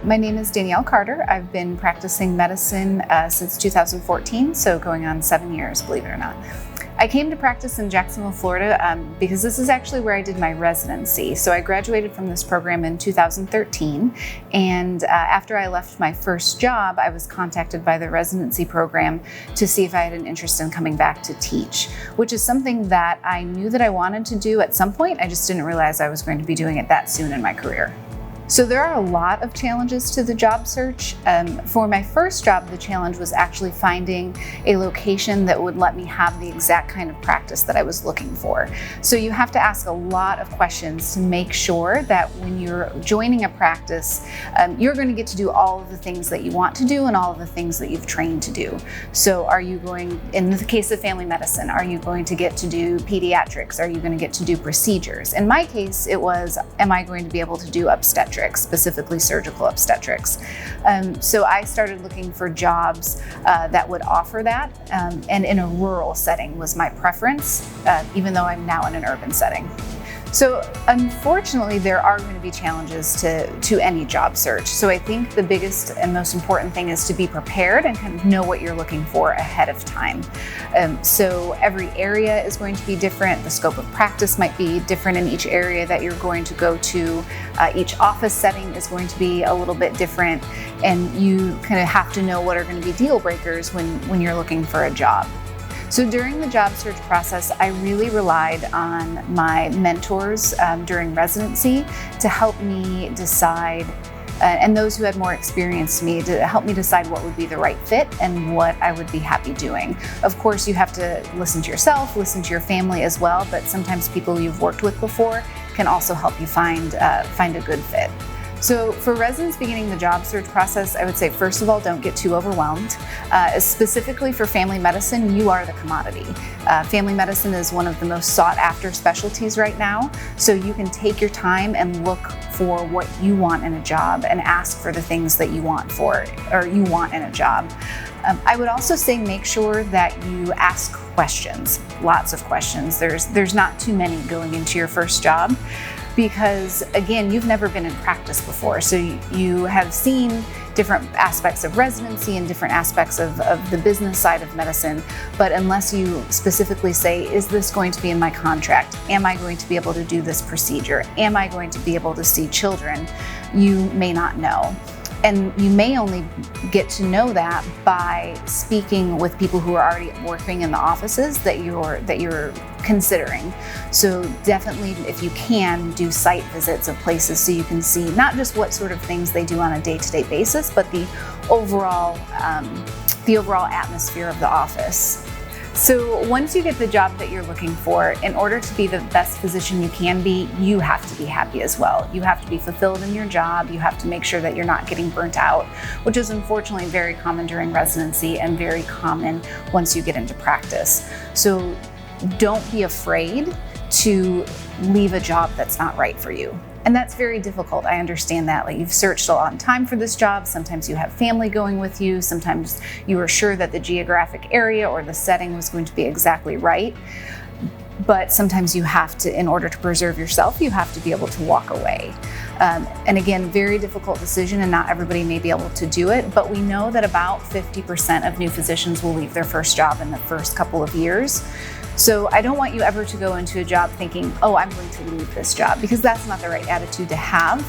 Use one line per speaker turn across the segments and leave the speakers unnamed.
My name is Danielle Carter. I've been practicing medicine since 2014, so going on 7 years, believe it or not. I came to practice in Jacksonville, Florida, because this is actually where I did my residency. So I graduated from this program in 2013, and after I left my first job, I was contacted by the residency program to see if I had an interest in coming back to teach, which is something that I knew that I wanted to do at some point. I just didn't realize I was going to be doing it that soon in my career. So there are a lot of challenges to the job search. For my first job, the challenge was actually finding a location that would let me have the exact kind of practice that I was looking for. So you have to ask a lot of questions to make sure that when you're joining a practice, you're going to get to do all of the things that you want to do and all of the things that you've trained to do. So are you going, in the case of family medicine, are you going to get to do pediatrics? Are you going to get to do procedures? In my case, it was, am I going to be able to do obstetrics? Specifically surgical obstetrics. So I started looking for jobs that would offer that, and in a rural setting was my preference, even though I'm now in an urban setting. So unfortunately, there are going to be challenges to any job search. So I think the biggest and most important thing is to be prepared and kind of know what you're looking for ahead of time. So every area is going to be different. The scope of practice might be different in each area that you're going to go to. Each office setting is going to be a little bit different, and you kind of have to know what are going to be deal breakers when you're looking for a job. So during the job search process, I really relied on my mentors during residency to help me decide, and those who had more experience than me, to help me decide what would be the right fit and what I would be happy doing. Of course, you have to listen to yourself, listen to your family as well, but sometimes people you've worked with before can also help you find a good fit. So for residents beginning the job search process, I would say, first of all, don't get too overwhelmed. Specifically for family medicine, you are the commodity. Family medicine is one of the most sought after specialties right now. So you can take your time and look for what you want in a job and ask for the things that you want in a job. I would also say make sure that you ask questions, lots of questions. There's not too many going into your first job, because again, you've never been in practice before. So you have seen different aspects of residency and different aspects of the business side of medicine. But unless you specifically say, is this going to be in my contract? Am I going to be able to do this procedure? Am I going to be able to see children? You may not know. And you may only get to know that by speaking with people who are already working in the offices that you're considering. So definitely, if you can, do site visits of places so you can see not just what sort of things they do on a day-to-day basis, but the overall atmosphere of the office. So once you get the job that you're looking for, in order to be the best physician you can be, you have to be happy as well. You have to be fulfilled in your job. You have to make sure that you're not getting burnt out, which is unfortunately very common during residency and very common once you get into practice. So don't be afraid to leave a job that's not right for you. And that's very difficult. I understand that. Like, you've searched a long time for this job. Sometimes you have family going with you. Sometimes you were sure that the geographic area or the setting was going to be exactly right. But sometimes you have to, in order to preserve yourself, you have to be able to walk away. And again, very difficult decision, and not everybody may be able to do it, but we know that about 50% of new physicians will leave their first job in the first couple of years. So I don't want you ever to go into a job thinking, oh, I'm going to leave this job, because that's not the right attitude to have.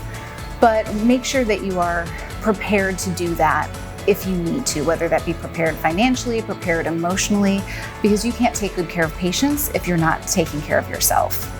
But make sure that you are prepared to do that if you need to, whether that be prepared financially, prepared emotionally, because you can't take good care of patients if you're not taking care of yourself.